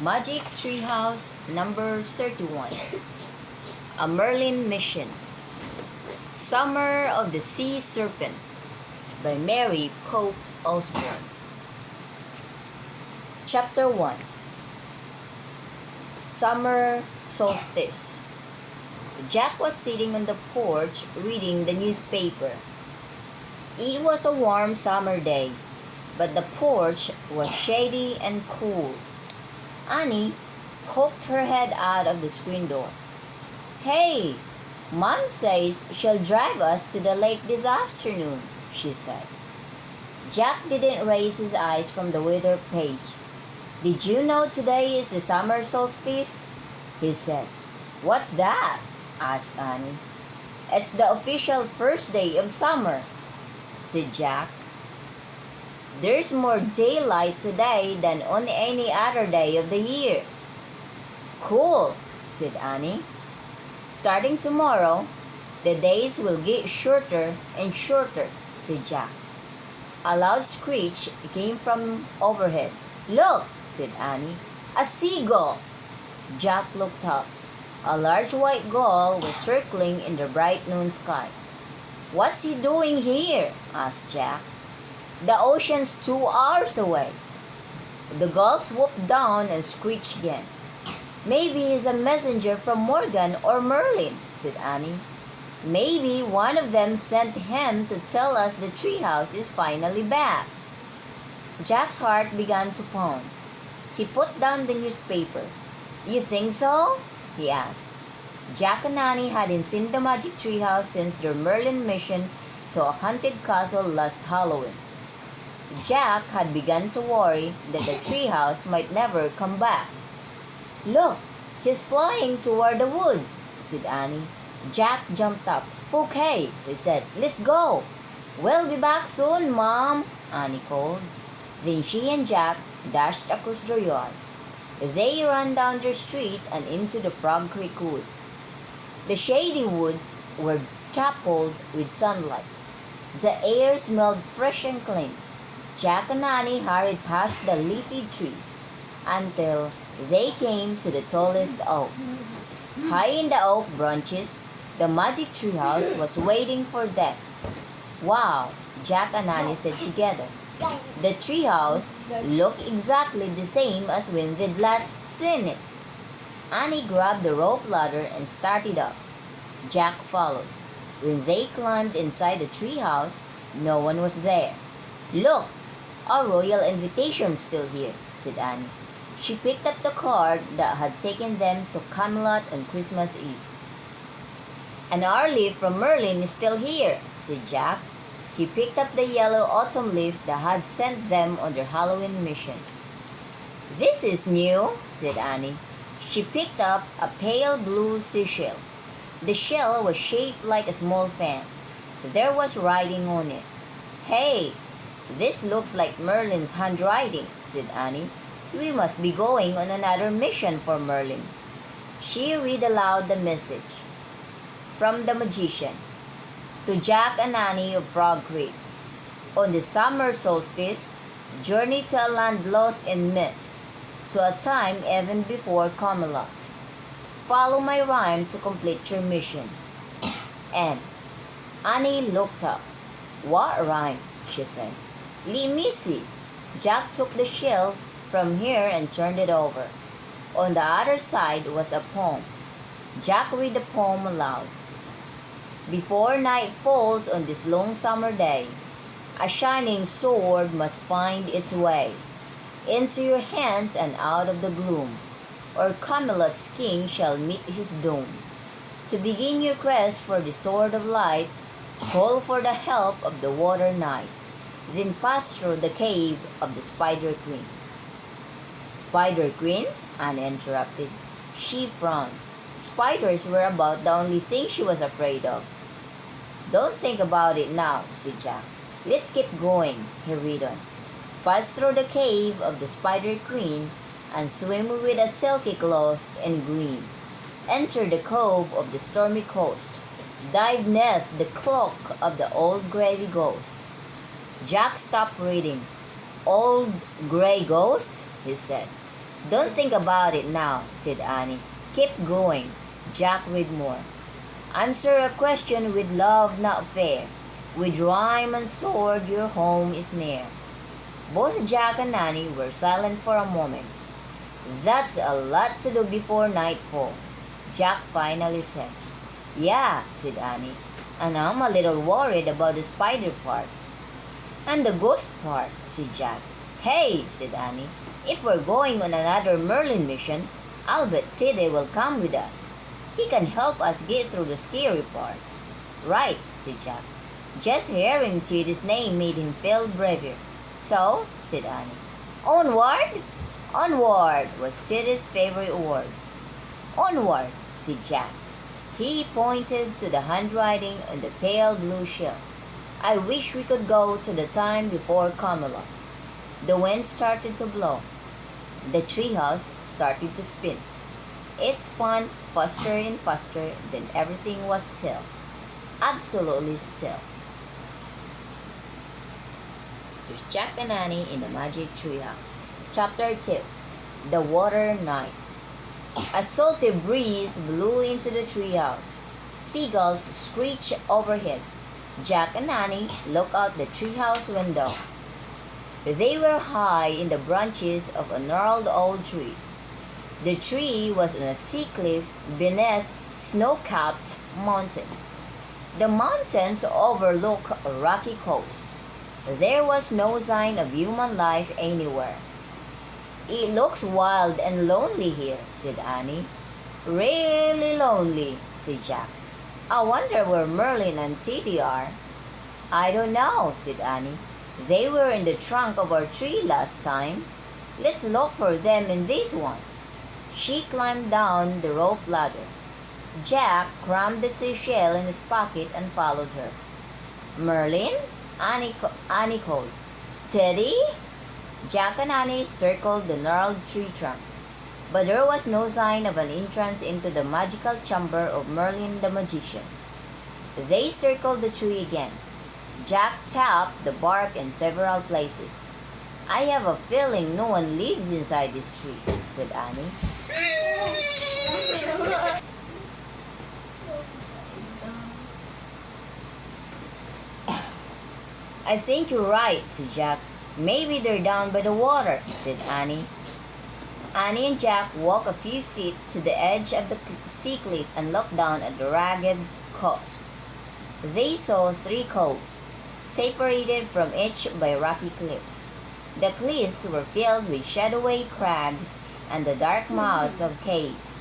Magic Treehouse number 31. A Merlin Mission. Summer of the Sea Serpent by Mary Pope Osborne. Chapter 1. Summer Solstice. Jack was sitting on the porch reading the newspaper. It was a warm summer day, but the porch was shady and cool. Annie poked her head out of the screen door. "Hey, Mom says she'll drive us to the lake this afternoon," she said. Jack didn't raise his eyes from the weather page. "Did you know today is the summer solstice?" he said. "What's that?" asked Annie. "It's the official first day of summer," said Jack. "There's more daylight today than on any other day of the year." "Cool," said Annie. "Starting tomorrow, the days will get shorter and shorter," said Jack. A loud screech came from overhead. "Look," said Annie. "A seagull!" Jack looked up. A large white gull was circling in the bright noon sky. "What's he doing here?" asked Jack. "The ocean's 2 hours away." The gull swooped down and screeched again. "Maybe he's a messenger from Morgan or Merlin," said Annie. "Maybe one of them sent him to tell us the treehouse is finally back." Jack's heart began to pound. He put down the newspaper. "You think so?" he asked. Jack and Annie hadn't seen the magic treehouse since their Merlin mission to a haunted castle last Halloween. Jack had begun to worry that the treehouse might never come back. "Look, he's flying toward the woods," said Annie. Jack jumped up. "Okay," he said. "Let's go." "We'll be back soon, Mom," Annie called. Then she and Jack dashed across the yard. They ran down the street and into the Frog Creek woods. The shady woods were dappled with sunlight. The air smelled fresh and clean. Jack and Annie hurried past the leafy trees until they came to the tallest oak. High in the oak branches, the magic treehouse was waiting for them. "Wow," Jack and Annie said together. The treehouse looked exactly the same as when they'd last seen it. Annie grabbed the rope ladder and started up. Jack followed. When they climbed inside the treehouse, no one was there. "Look, our royal invitation's still here," said Annie. She picked up the card that had taken them to Camelot on Christmas Eve. "And our leaf from Merlin is still here," said Jack. He picked up the yellow autumn leaf that had sent them on their Halloween mission. "This is new," said Annie. She picked up a pale blue seashell. The shell was shaped like a small fan. There was writing on it. "Hey, this looks like Merlin's handwriting," said Annie. "We must be going on another mission for Merlin." She read aloud the message. From the magician. To Jack and Annie of Frog Creek. On the summer solstice, journey to a land lost in mist, to a time even before Camelot. Follow my rhyme to complete your mission. And Annie looked up. "What rhyme?" she said. "Let me see." Jack took the shell from here and turned it over. On the other side was a poem. Jack read the poem aloud. "Before night falls on this long summer day, a shining sword must find its way into your hands and out of the gloom, or Camelot's king shall meet his doom. To begin your quest for the sword of light, call for the help of the water knight, then pass through the cave of the Spider Queen." "Spider Queen?" Anne interrupted. She frowned. Spiders were about the only thing she was afraid of. "Don't think about it now," said Jack. "Let's keep going," he read on. "Pass through the cave of the Spider Queen and swim with a silky cloth and green. Enter the cove of the stormy coast. Dive nest the cloak of the old gray ghost." Jack stopped reading. "Old gray ghost?" he said. Don't think about it now, said Annie. Keep going. Jack read more. Answer a question with love not fair. With rhyme and sword your home is near. Both Jack and Annie were silent for a moment. That's a lot to do before nightfall, Jack finally said. Yeah, said Annie, and I'm a little worried about the spider part. And the ghost part, said Jack. Hey, said Annie, if we're going on another Merlin mission, I'll bet Teddy will come with us. He can help us get through the scary parts. Right, said Jack. Just hearing Teddy's name made him feel braver. So, said Annie, onward? Onward was Teddy's favorite word. Onward, said Jack. He pointed to the handwriting on the pale blue shell. I wish we could go to the time before Camelot. The wind started to blow. The treehouse started to spin. It spun faster and faster, then everything was still. Absolutely still. There's Jack and Annie in the magic treehouse. Chapter 2. The Water Knight. A salty breeze blew into the treehouse. Seagulls screeched overhead. Jack and Annie looked out the treehouse window. They were high in the branches of a gnarled old tree. The tree was on a sea cliff beneath snow-capped mountains. The mountains overlooked a rocky coast. There was no sign of human life anywhere. It looks wild and lonely here, said Annie. Really lonely, said Jack. I wonder where Merlin and Teddy are. I don't know, said Annie. They were in the trunk of our tree last time. Let's look for them in this one. She climbed down the rope ladder. Jack crammed the seashell in his pocket and followed her. Merlin? Annie called. Teddy? Jack and Annie circled the gnarled tree trunk, but there was no sign of an entrance into the magical chamber of Merlin the Magician. They circled the tree again. Jack tapped the bark in several places. I have a feeling no one lives inside this tree, said Annie. I think you're right, said Jack. Maybe they're down by the water, said Annie. Annie and Jack walked a few feet to the edge of the sea cliff and looked down at the ragged coast. They saw 3 coves, separated from each by rocky cliffs. The cliffs were filled with shadowy crags and the dark mouths of caves.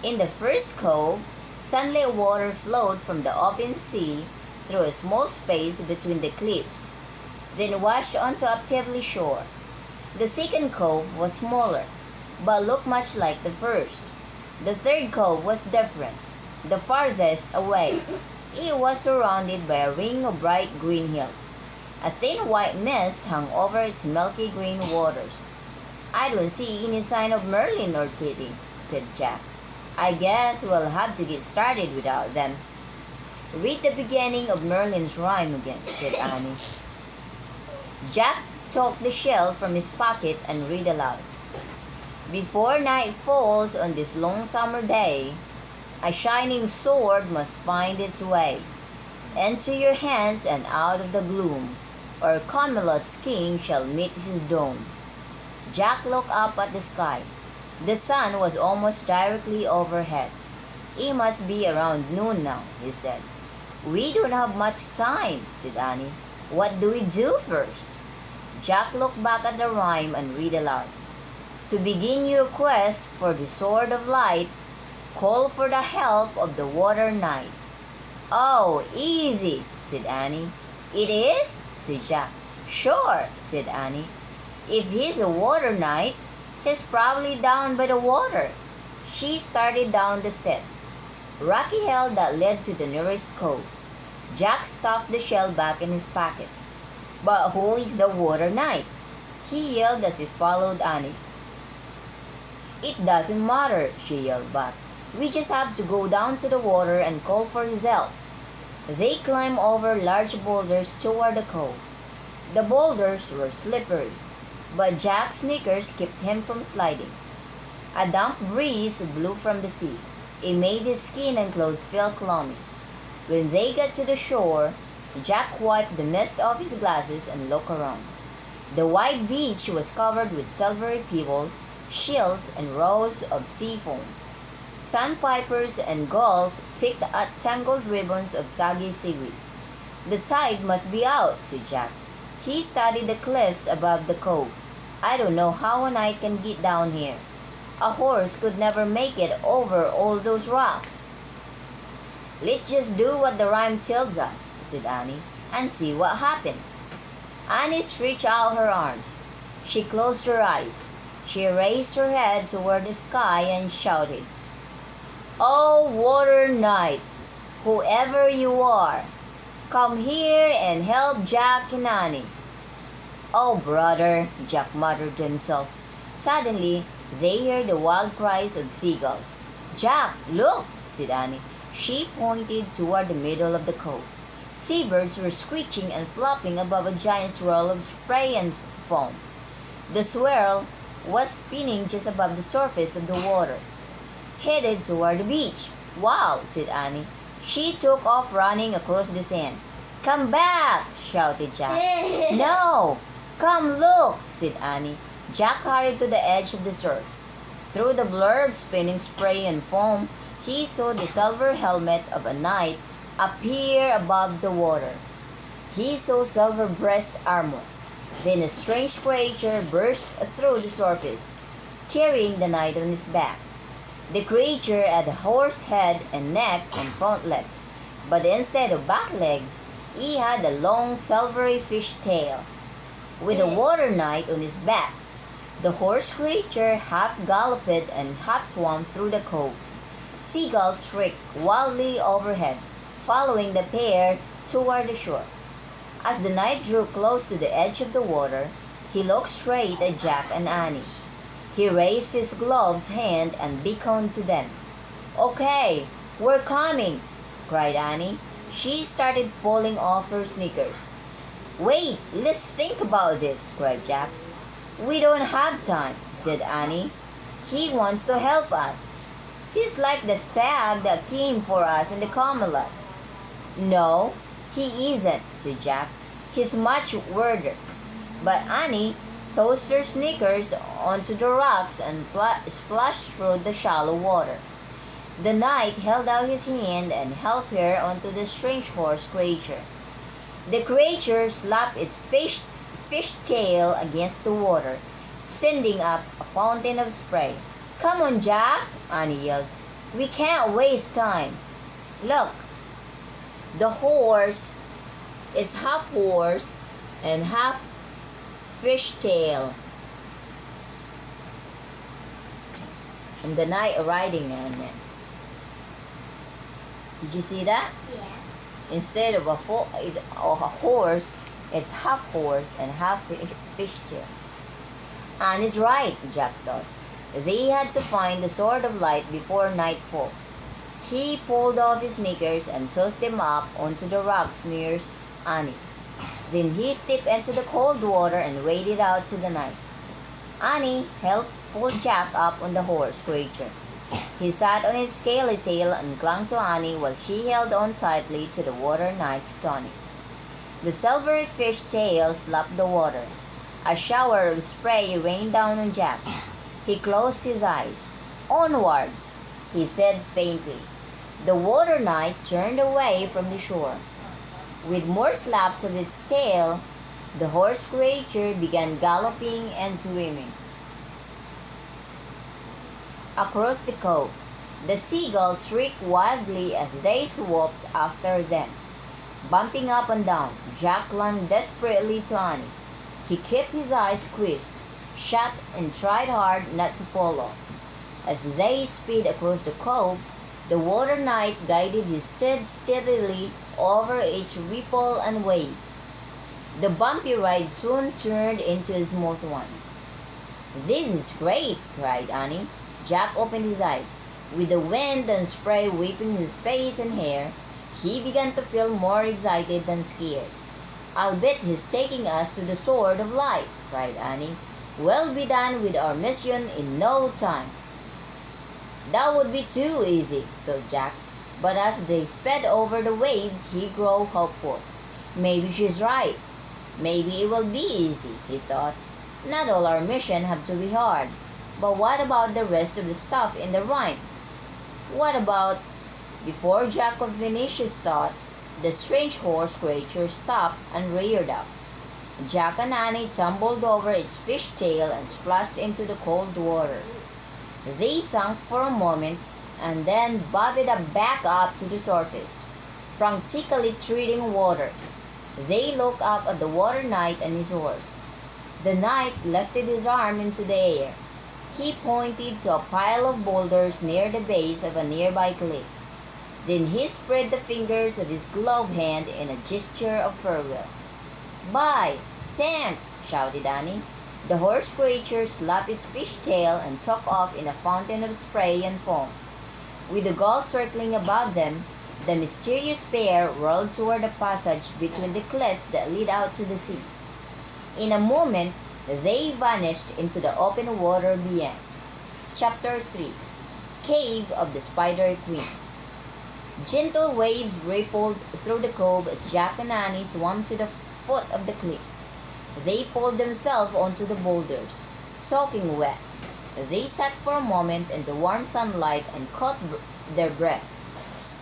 In the first cove, sunlit water flowed from the open sea through a small space between the cliffs, then washed onto a pebbly shore. The second cove was smaller, but looked much like the first. The third cove was different, the farthest away. It was surrounded by a ring of bright green hills. A thin white mist hung over its milky green waters. I don't see any sign of Merlin or Teddy, said Jack. I guess we'll have to get started without them. Read the beginning of Merlin's rhyme again, said Annie. Jack took the shell from his pocket and read aloud. Before night falls on this long summer day, a shining sword must find its way into your hands and out of the gloom, or Camelot's king shall meet his doom. Jack looked up at the sky. The sun was almost directly overhead. It must be around noon now, he said. We don't have much time, said Annie. What do we do first? Jack looked back at the rhyme and read aloud. To begin your quest for the Sword of Light, call for the help of the Water Knight. Oh, easy, said Annie. It is? said Jack. Sure, said Annie. If he's a water knight, he's probably down by the water. She started down the step. Rocky hill that led to the nearest cove. Jack stuffed the shell back in his pocket. But who is the water knight? He yelled as he followed Annie. It doesn't matter, she yelled back. We just have to go down to the water and call for his help. They climbed over large boulders toward the cove. The boulders were slippery. but Jack's sneakers kept him from sliding. A damp breeze blew from the sea. It made his skin and clothes feel clammy. When they got to the shore, Jack wiped the mist off his glasses and looked around. The white beach was covered with silvery pebbles, shells, and rows of sea foam. Sandpipers and gulls picked at tangled ribbons of soggy seaweed. "The tide must be out," said Jack. He studied the cliffs above the cove. "I don't know how a knight can get down here. A horse could never make it over all those rocks." "Let's just do what the rhyme tells us," said Annie, "and see what happens." Annie stretched out her arms. She closed her eyes. She raised her head toward the sky and shouted, "Oh, water knight, whoever you are, come here and help Jack and Annie." "Oh, brother," Jack muttered to himself. Suddenly, they heard the wild cries of seagulls. "Jack, look," said Annie. She pointed toward the middle of the cove. Seabirds were screeching and flopping above a giant swirl of spray and foam. The swirl was spinning just above the surface of the water, headed toward the beach. "Wow," said Annie. She took off running across the sand. "Come back!" shouted Jack. "No! Come look!" said Annie. Jack hurried to the edge of the surf. Through the blur of spinning spray and foam, he saw the silver helmet of a knight appear above the water. He saw silver breast armor. Then a strange creature burst through the surface, carrying the knight on his back. The creature had a horse head and neck and front legs, but instead of back legs, he had a long silvery fish tail. With a water knight on his back, the horse creature half galloped and half swam through the cove. Seagulls shrieked wildly overhead, following the pair toward the shore. As the knight drew close to the edge of the water, he looked straight at Jack and Annie. He raised his gloved hand and beckoned to them. "Okay, we're coming," cried Annie. She started pulling off her sneakers. "Wait, let's think about this," cried Jack. "We don't have time," said Annie. "He wants to help us. He's like the stag that came for us in the Camelot." "No, he isn't," said Jack. "He's much weirder." But Annie tossed her sneakers onto the rocks and splashed through the shallow water. The knight held out his hand and helped her onto the strange horse creature. The creature slapped its fish tail against the water, sending up a fountain of spray. "Come on, Jack," Annie yelled. "We can't waste time. Look, the horse is half horse and half fish tail, and the knight riding on it." Did you see that? Yeah. Instead of a horse, it's half horse and half fish tail. Annie's right, Jack thought. They had to find the Sword of Light before nightfall. He pulled off his sneakers and tossed them up onto the rocks near Annie. Then he stepped into the cold water and waded out to the night. Annie helped pull Jack up on the horse creature. He sat on its scaly tail and clung to Annie while she held on tightly to the water knight's tunic. The silvery fish tail slapped the water. A shower of spray rained down on Jack. He closed his eyes. "Onward," he said faintly. The water knight turned away from the shore. With more slaps of its tail, the horse creature began galloping and swimming across the cove. The seagulls shrieked wildly as they swooped after them. Bumping up and down, Jack clung desperately to Annie. He kept his eyes squeezed shut and tried hard not to fall off. As they sped across the cove, the water knight guided his steed steadily over each ripple and wave. The bumpy ride soon turned into a smooth one. "This is great," cried Annie. Jack opened his eyes. With the wind and spray whipping his face and hair, he began to feel more excited than scared. "I'll bet he's taking us to the Sword of Light," cried Annie. We'll be done with our mission in no time. That would be too easy, thought Jack. But as they sped over the waves, he grew hopeful. Maybe she's right. Maybe it will be easy, he thought. Not all our mission have to be hard. But what about the rest of the stuff in the rhyme? What about... Before Jack could finish his thought, the strange horse creature stopped and reared up. Jack and Annie tumbled over its fish tail and splashed into the cold water. They sank for a moment and then bobbed back up to the surface, frantically treading water. They looked up at the water knight and his horse. The knight lifted his arm into the air. He pointed to a pile of boulders near the base of a nearby cliff. Then he spread the fingers of his gloved hand in a gesture of farewell. "Bye! Thanks!" shouted Annie. The horse creature slapped its fish tail and took off in a fountain of spray and foam. With the gulls circling above them, the mysterious pair whirled toward the passage between the cliffs that lead out to the sea. In a moment, they vanished into the open water beyond. Chapter 3. Cave of the Spider Queen. Gentle waves rippled through the cove as Jack and Annie swam to the foot of the cliff. They pulled themselves onto the boulders, soaking wet. They sat for a moment in the warm sunlight and caught their breath.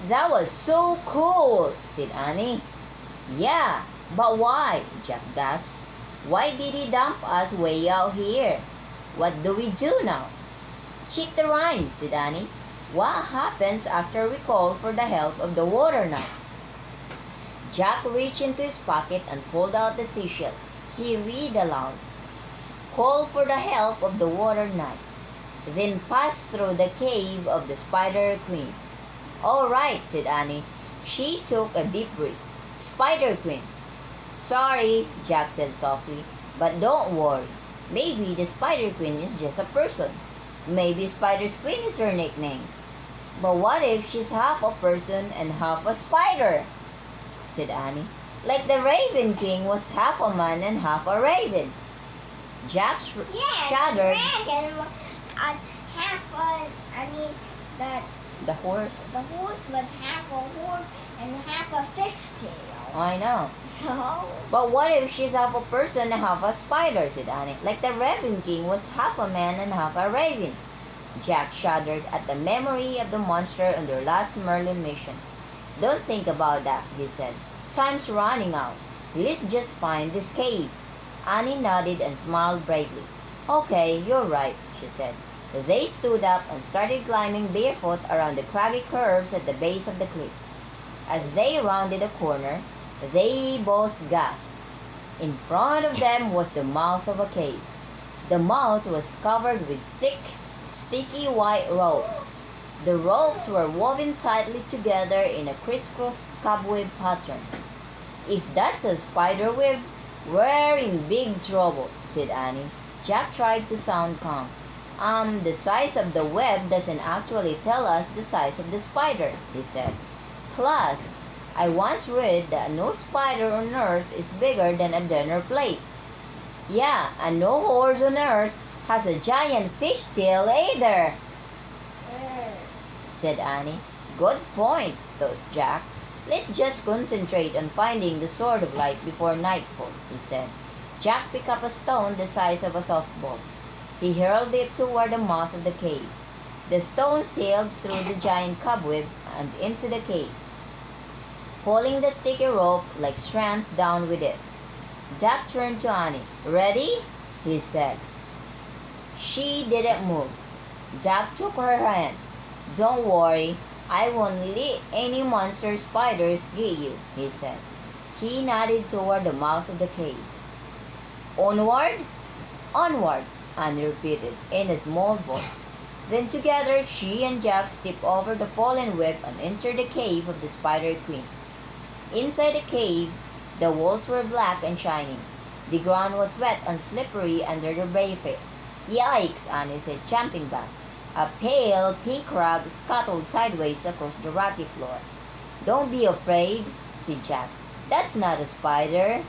"That was so cool," said Annie. "Yeah, but why?" Jack gasped. "Why did he dump us way out here? What do we do now?" "Check the rhyme," said Annie. "What happens after we call for the help of the water knight?" Jack reached into his pocket and pulled out the seashell. He read aloud, "Call for the help of the water knight. Then pass through the cave of the Spider Queen." "All right," said Annie. She took a deep breath. "Spider Queen." "Sorry," Jack said softly, "but don't worry. Maybe the Spider Queen is just a person. Maybe Spider's Queen is her nickname. But what if she's half a person and half a spider?" said Annie. "Like the Raven King was half a man and half a raven." Jack shuddered. Dragon, half a, I mean, The horse? the horse was half a horse and half a fishtail. I know. So? But what if she's half a person and half a spider, said Annie. Like the Raven King was half a man and half a raven. Jack shuddered at the memory of the monster on their last Merlin mission. "Don't think about that," he said. "Time's running out. Let's just find this cave." Annie nodded and smiled bravely. "Okay, you're right," she said. They stood up and started climbing barefoot around the craggy curves at the base of the cliff. As they rounded a corner, they both gasped. In front of them was the mouth of a cave. The mouth was covered with thick, sticky white ropes. The ropes were woven tightly together in a crisscross cobweb pattern. "If that's a spider web, we're in big trouble," said Annie. Jack tried to sound calm. The size of the web doesn't actually tell us the size of the spider," he said. "Plus, I once read that no spider on Earth is bigger than a dinner plate." "Yeah, and no horse on Earth has a giant fish tail either," said Annie. "Good point," thought Jack. "Let's just concentrate on finding the Sword of Light before nightfall," he said. Jack picked up a stone the size of a softball. He hurled it toward the mouth of the cave. The stone sailed through the giant cobweb and into the cave, pulling the sticky rope like strands down with it. Jack turned to Annie. "Ready?" he said. She didn't move. Jack took her hand. "Don't worry, I won't let any monster spiders get you," he said. He nodded toward the mouth of the cave. "Onward? Onward," Annie repeated in a small voice. Then together she and Jack stepped over the fallen web and entered the cave of the Spider Queen. Inside the cave, the walls were black and shining. The ground was wet and slippery under their bare feet. "Yikes," Annie said, jumping back. A pale pink crab scuttled sideways across the rocky floor. "Don't be afraid," said Jack. "That's not a spider."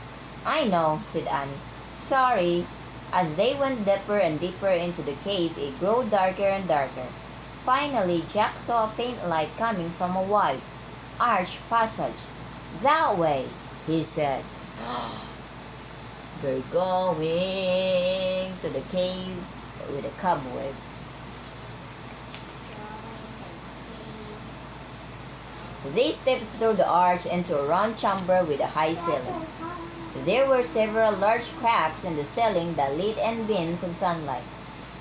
"I know," said Annie. "Sorry." As they went deeper and deeper into the cave, it grew darker and darker. Finally, Jack saw a faint light coming from a wide, arched passage. "That way," he said. "We're going to the cave with a cobweb." They stepped through the arch into a round chamber with a high ceiling. There were several large cracks in the ceiling that lit in beams of sunlight.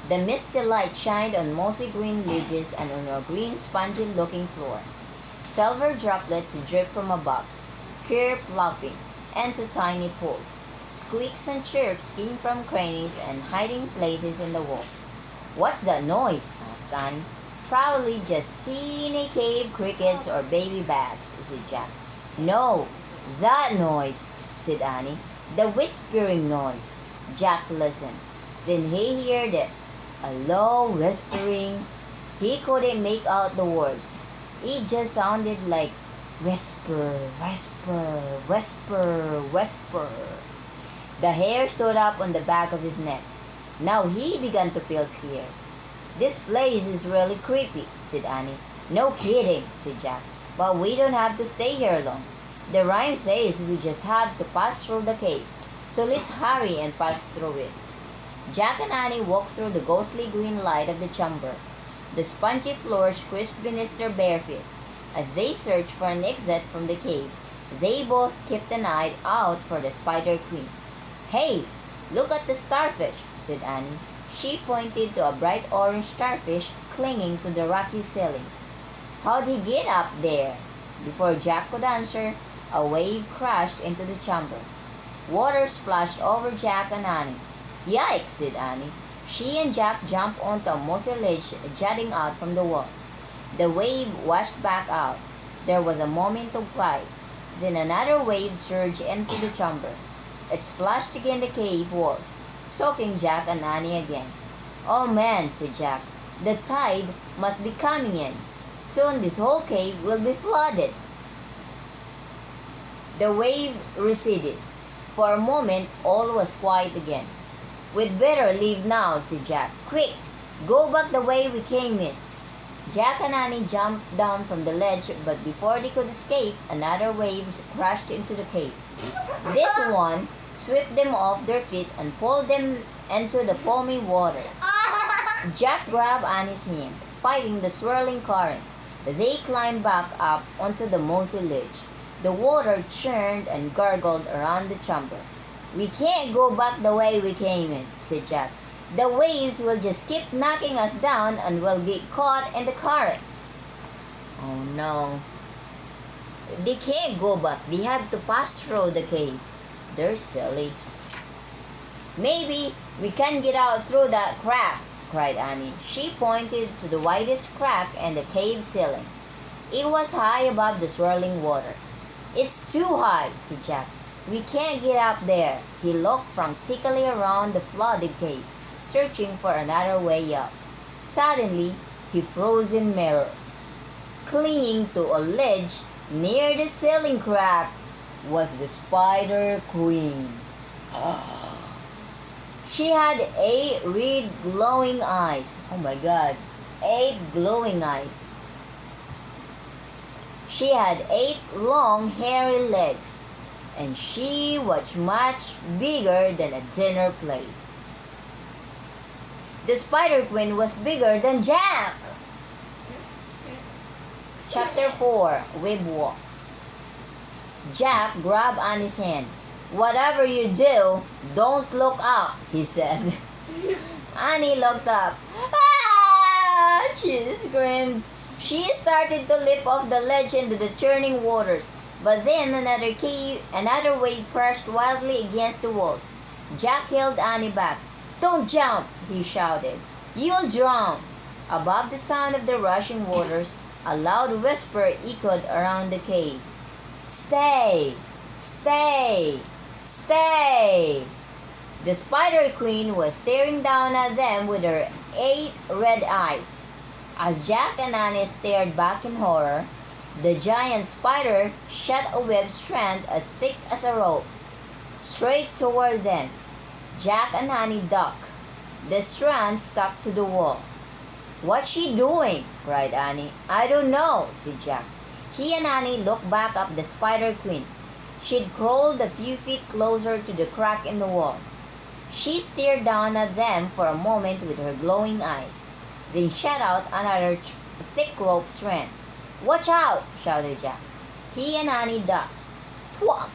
The misty light shined on mossy green ledges and on a green spongy-looking floor. Silver droplets dripped from above, kerplopping into tiny pools. Squeaks and chirps came from crannies and hiding places in the walls. "What's that noise?" asked Annie. "Probably just teeny cave crickets or baby bats," said Jack. "No, that noise," said Annie. "The whispering noise." Jack listened. Then he heard it. A low whispering. He couldn't make out the words. It just sounded like whisper, whisper, whisper, whisper. The hair stood up on the back of his neck. Now he began to feel scared. "This place is really creepy," said Annie. "No kidding," said Jack. "But we don't have to stay here long. The rhyme says we just have to pass through the cave. So let's hurry and pass through it." Jack and Annie walked through the ghostly green light of the chamber. The spongy floor squished beneath their bare feet. As they searched for an exit from the cave, they both kept an eye out for the Spider Queen. "Hey, look at the starfish," said Annie. She pointed to a bright orange starfish clinging to the rocky ceiling. "How'd he get up there?" Before Jack could answer, a wave crashed into the chamber. Water splashed over Jack and Annie. "Yikes," said Annie. She and Jack jumped onto a mossy ledge jutting out from the wall. The wave washed back out. There was a moment of quiet. Then another wave surged into the chamber. It splashed against the cave walls, soaking Jack and Annie again. "Oh man," said Jack. "The tide must be coming in. Soon this whole cave will be flooded." The wave receded. For a moment, all was quiet again. "We'd better leave now," said Jack. "Quick, go back the way we came in." Jack and Annie jumped down from the ledge, but before they could escape, another wave crashed into the cave. This one swept them off their feet and pulled them into the foamy water. Jack grabbed Annie's hand, fighting the swirling current. They climbed back up onto the mossy ledge. The water churned and gurgled around the chamber. "We can't go back the way we came in," said Jack. "The waves will just keep knocking us down and we'll get caught in the current." "Oh no. They can't go back. They have to pass through the cave." "They're silly." "Maybe we can get out through that crack," cried Annie. She pointed to the widest crack in the cave ceiling. It was high above the swirling water. "It's too high," said Jack. "We can't get up there." He looked frantically around the flooded cave, searching for another way up. Suddenly, he froze in mirror. Clinging to a ledge near the ceiling crack was the Spider Queen. She had 8 red glowing eyes. Oh my God, 8 glowing eyes. She had 8 long hairy legs, and she was much bigger than a dinner plate. The Spider Queen was bigger than Jack. Chapter 4, Web Walk. Jack grabbed Annie's hand. "Whatever you do, don't look up," he said. Annie looked up. "Ah!" she screamed. She started to leap off the ledge into the churning waters, but then another wave crashed wildly against the walls. Jack held Annie back. "Don't jump," he shouted. "You'll drown." Above the sound of the rushing waters, a loud whisper echoed around the cave. "Stay! Stay! Stay!" The Spider Queen was staring down at them with her 8 red eyes. As Jack and Annie stared back in horror, the giant spider shot a web strand as thick as a rope straight toward them. Jack and Annie ducked. The strand stuck to the wall. "What's she doing?" cried Annie. "I don't know," said Jack. He and Annie looked back up the Spider Queen. She'd crawled a few feet closer to the crack in the wall. She stared down at them for a moment with her glowing eyes, then shot out another thick rope strand. "Watch out!" shouted Jack. He and Annie ducked. Thwack!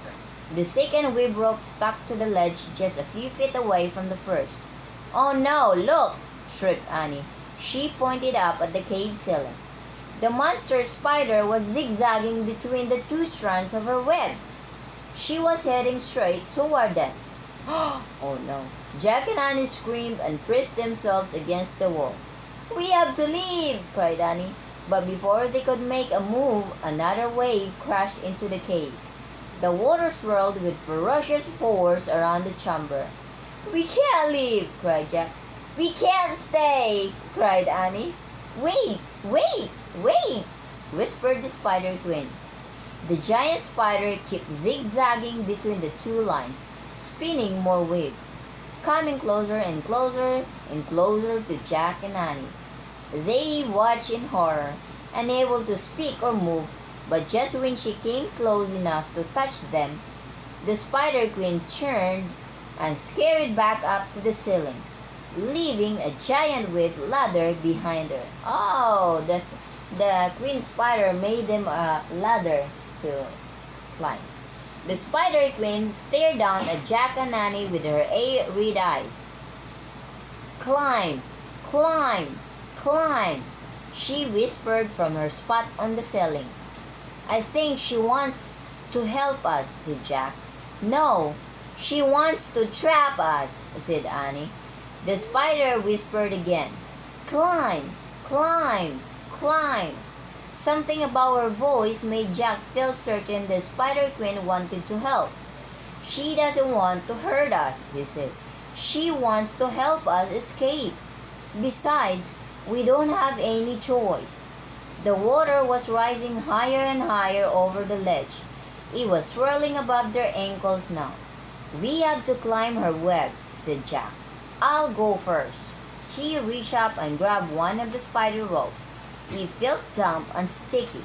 The second web rope stuck to the ledge just a few feet away from the first. "Oh no, look!" shrieked Annie. She pointed up at the cave ceiling. The monster spider was zigzagging between the two strands of her web. She was heading straight toward them. Oh no! Jack and Annie screamed and pressed themselves against the wall. "We have to leave!" cried Annie. But before they could make a move, another wave crashed into the cave. The water swirled with ferocious force around the chamber. "We can't leave!" cried Jack. "We can't stay!" cried Annie. "Wait! Wait! Wait!" whispered the Spider Queen. The giant spider kept zigzagging between the two lines, spinning more web, coming closer and closer and closer to Jack and Annie. They watched in horror, unable to speak or move, but just when she came close enough to touch them, the Spider Queen turned and scurried back up to the ceiling, leaving a giant web ladder behind her. Oh, the Queen Spider made them a ladder to climb. The Spider Queen stared down at Jack and Annie with her red eyes. "Climb! Climb! Climb!" she whispered from her spot on the ceiling. "I think she wants to help us," said Jack. "No, she wants to trap us," said Annie. The spider whispered again. "Climb! Climb! Climb!" Something about her voice made Jack feel certain the Spider Queen wanted to help. "She doesn't want to hurt us," he said. "She wants to help us escape. Besides, we don't have any choice." The water was rising higher and higher over the ledge. It was swirling above their ankles now. "We have to climb her web," said Jack. "I'll go first." He reached up and grabbed one of the spider ropes. It felt damp and sticky.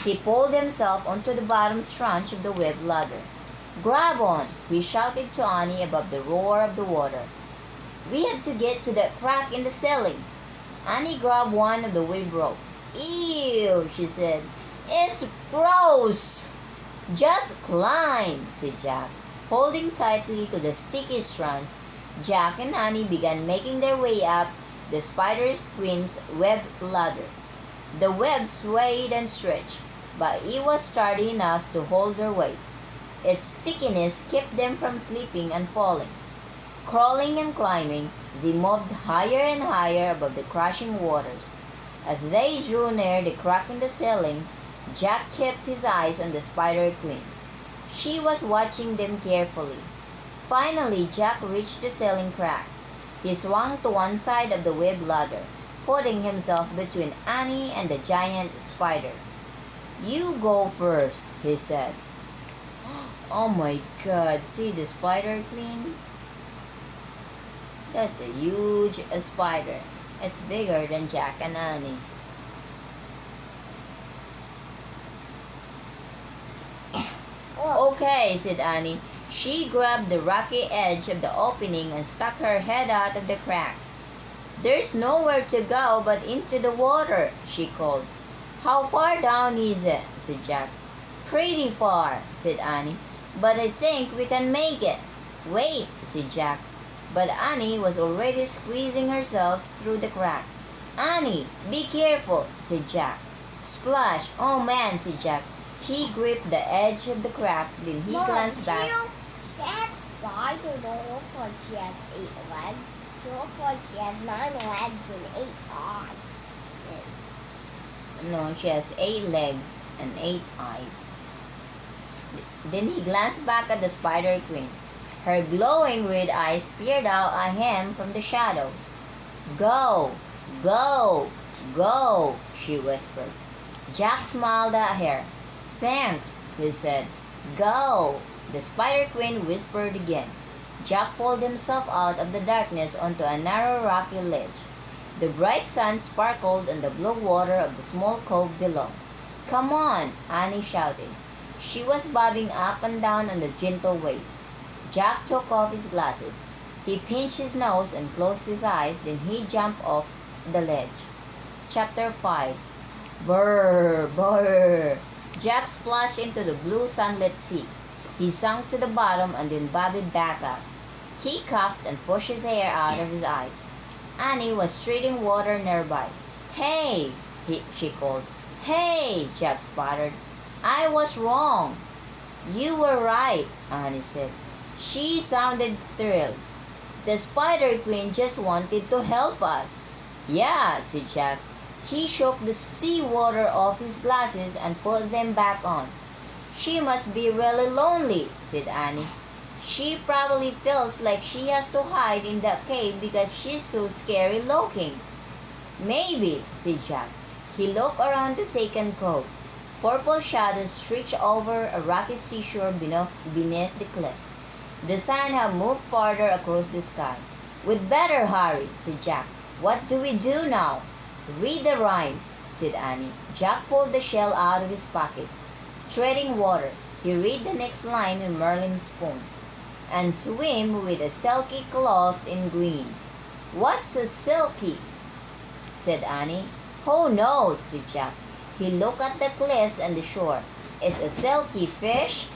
He pulled himself onto the bottom strand of the web ladder. "Grab on!" he shouted to Annie above the roar of the water. "We have to get to that crack in the ceiling." Annie grabbed one of the web ropes. "Ew," she said. "It's gross." "Just climb," said Jack. Holding tightly to the sticky strands, Jack and Annie began making their way up the Spider Queen's web ladder. The web swayed and stretched, but it was sturdy enough to hold their weight. Its stickiness kept them from slipping and falling. Crawling and climbing, they moved higher and higher above the crashing waters. As they drew near the crack in the ceiling, Jack kept his eyes on the Spider Queen. She was watching them carefully. Finally, Jack reached the ceiling crack. He swung to one side of the web ladder, putting himself between Annie and the giant spider. "You go first," he said. Oh my God, see the Spider Queen? That's a huge spider. It's bigger than Jack and Annie. "Okay," said Annie. She grabbed the rocky edge of the opening and stuck her head out of the crack. "There's nowhere to go but into the water," she called. "How far down is it?" said Jack. "Pretty far," said Annie. "But I think we can make it." "Wait," said Jack. But Annie was already squeezing herself through the crack. "Annie, be careful," said Jack. Splash! "Oh man," said Jack. He gripped the edge of the crack, then he glanced back. That spider don't look like she has 8 legs. She looks like she has 9 legs and 8 eyes. No, she has 8 legs and 8 eyes. Then he glanced back at the Spider Queen. Her glowing red eyes peered out at him from the shadows. "Go! Go! Go!" she whispered. Jack smiled at her. "Thanks," he said. "Go!" The Spider Queen whispered again. Jack pulled himself out of the darkness onto a narrow rocky ledge. The bright sun sparkled on the blue water of the small cove below. "Come on," Annie shouted. She was bobbing up and down on the gentle waves. Jack took off his glasses. He pinched his nose and closed his eyes, then he jumped off the ledge. Chapter 5. Brr, brr. Jack splashed into the blue sunlit sea. He sunk to the bottom and then bobbed back up. He coughed and pushed his hair out of his eyes. Annie was treading water nearby. "Hey!" she called. "Hey!" Jack sputtered. "I was wrong." "You were right," Annie said. She sounded thrilled. "The Spider Queen just wanted to help us." "Yeah," said Jack. He shook the sea water off his glasses and put them back on. "She must be really lonely," said Annie. "She probably feels like she has to hide in that cave because she's so scary looking." "Maybe," said Jack. He looked around the second cove. Purple shadows stretched over a rocky seashore beneath the cliffs. The sun had moved farther across the sky. "We'd better hurry," said Jack. "What do we do now?" "Read the rhyme," said Annie. Jack pulled the shell out of his pocket. Treading water, he read the next line in Merlin's poem. "And swim with a silky cloth in green." "What's a silky?" said Annie. "Who knows?" said Jack. He looked at the cliffs and the shore. "Is a silky fish?"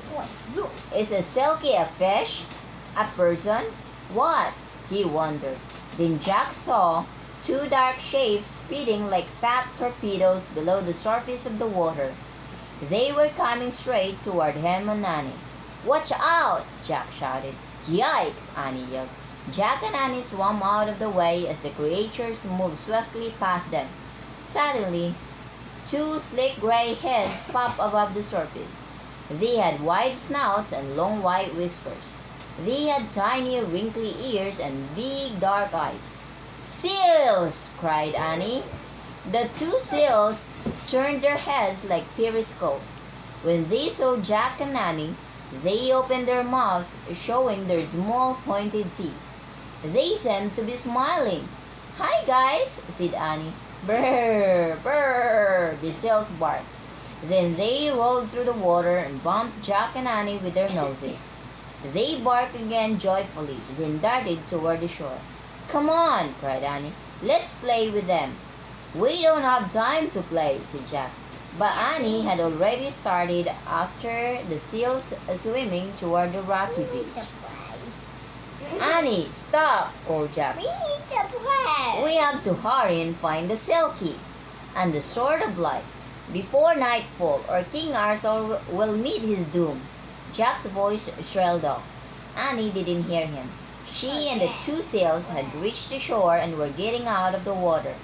"Is a silky a fish? A person? What?" he wondered. Then Jack saw two dark shapes speeding like fat torpedoes below the surface of the water. They were coming straight toward him and Annie. "Watch out!" Jack shouted. "Yikes!" Annie yelled. Jack and Annie swam out of the way as the creatures moved swiftly past them. Suddenly, two sleek gray heads popped above the surface. They had wide snouts and long white whiskers. They had tiny wrinkly ears and big dark eyes. "Seals!" cried Annie. The two seals turned their heads like periscopes. When they saw Jack and Annie, they opened their mouths, showing their small pointed teeth. They seemed to be smiling. "Hi, guys," said Annie. "Brr, brr," the seals barked. Then they rolled through the water and bumped Jack and Annie with their noses. They barked again joyfully, then darted toward the shore. "Come on," cried Annie. "Let's play with them." "We don't have time to play," said Jack. But Annie had already started after the seals swimming toward the rocky beach. "Annie, stop!" called Jack. We need to play. "We have to hurry and find the Silky and the Sword of Light before nightfall, or King Arthur will meet his doom." Jack's voice trailed off. Annie didn't hear him. She and the two seals had reached the shore and were getting out of the water.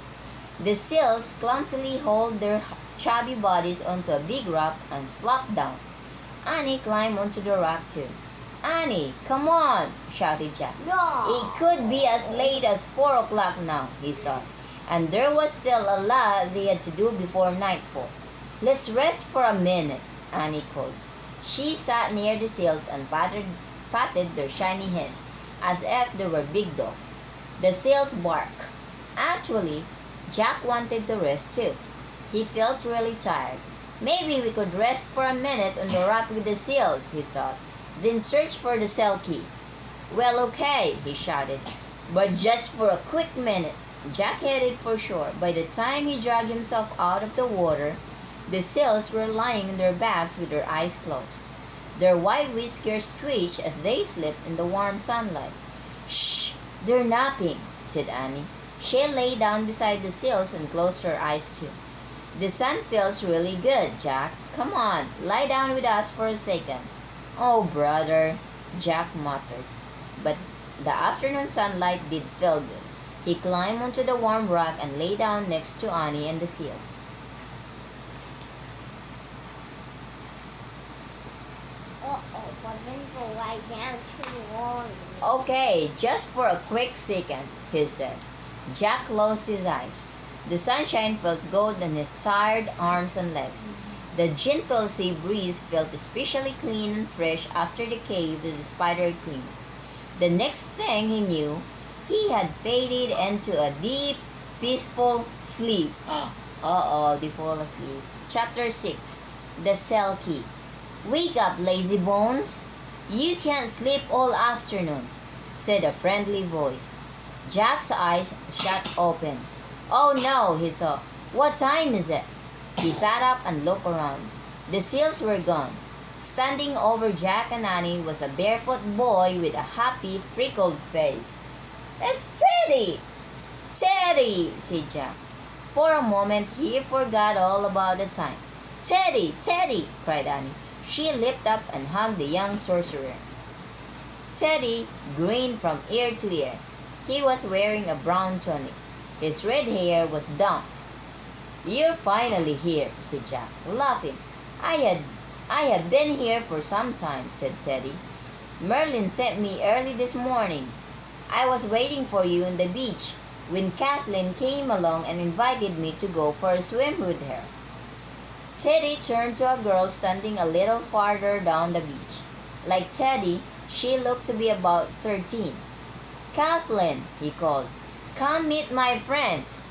The seals clumsily hauled their chubby bodies onto a big rock and flopped down. Annie climbed onto the rock too. "Annie, come on!" shouted Jack. No. It could be as late as 4 o'clock now, he thought, and there was still a lot they had to do before nightfall. "Let's rest for a minute," Annie called. She sat near the seals and patted their shiny heads, as if they were big dogs. The seals barked. Actually, Jack wanted to rest too. He felt really tired. "Maybe we could rest for a minute on the rock with the seals," he thought, "then search for the Selkie." "Well, okay," he shouted, "but just for a quick minute." Jack headed for shore. By the time he dragged himself out of the water, the seals were lying on their backs with their eyes closed. Their white whiskers twitched as they slept in the warm sunlight. "Shh, they're napping," said Annie. She lay down beside the seals and closed her eyes too. "The sun feels really good, Jack. Come on, lie down with us for a second." "Oh, brother," Jack muttered. But the afternoon sunlight did feel good. He climbed onto the warm rock and lay down next to Annie and the seals. But then go lie down too long. "Okay, just for a quick second," he said. Jack closed his eyes. The sunshine felt good on his tired arms and legs. The gentle sea breeze felt especially clean and fresh after the cave of the Spider Queen. The next thing he knew, he had faded into a deep, peaceful sleep. Uh-oh, they fall asleep. Chapter 6. The Cell Key. "Wake up, lazy bones. You can't sleep all afternoon," said a friendly voice. Jack's eyes shut open. "Oh no," he thought. "What time is it?" He sat up and looked around. The seals were gone. Standing over Jack and Annie was a barefoot boy with a happy, freckled face. "It's Teddy!" "Teddy!" said Jack. For a moment he forgot all about the time. "Teddy! Teddy!" cried Annie. She leaped up and hugged the young sorcerer. Teddy grinned from ear to ear. He was wearing a brown tunic. His red hair was damp. "You're finally here," said Jack, laughing. I have been here for some time," said Teddy. "Merlin sent me early this morning. I was waiting for you on the beach when Kathleen came along and invited me to go for a swim with her." Teddy turned to a girl standing a little farther down the beach. Like Teddy, she looked to be about 13. "Kathleen," he called, "come meet my friends."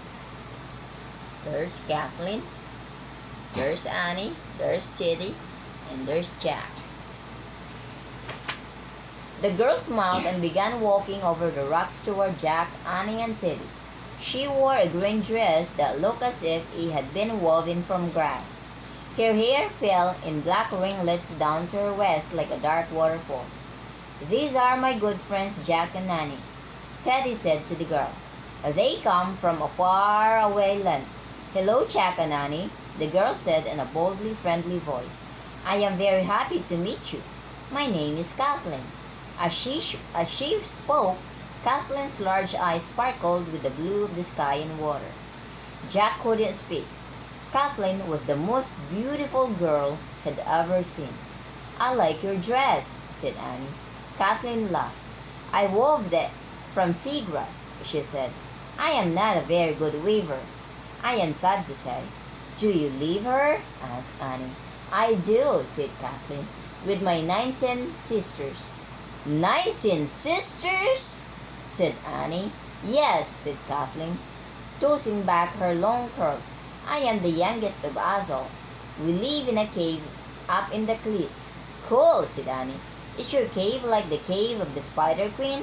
There's Kathleen, there's Annie, there's Teddy, and there's Jack. The girl smiled and began walking over the rocks toward Jack, Annie, and Teddy. She wore a green dress that looked as if it had been woven from grass. Her hair fell in black ringlets down to her waist like a dark waterfall. "These are my good friends Jack and Annie," Teddy said to the girl. "They come from a far-away land." "Hello, Jack and Annie," the girl said in a boldly friendly voice. "I am very happy to meet you. My name is Kathleen." As she spoke, Kathleen's large eyes sparkled with the blue of the sky and water. Jack couldn't speak. Kathleen was the most beautiful girl he had ever seen. "I like your dress," said Annie. Kathleen laughed. "I wove that from seagrass," she said. "I am not a very good weaver, I am sad to say." "Do you leave her?" asked Annie. "I do," said Kathleen, "with my 19 sisters." "19 sisters?" said Annie. "Yes," said Kathleen, tossing back her long curls. "I am the youngest of us all. We live in a cave up in the cliffs." "Cool," said Annie. "Is your cave like the cave of the Spider Queen?"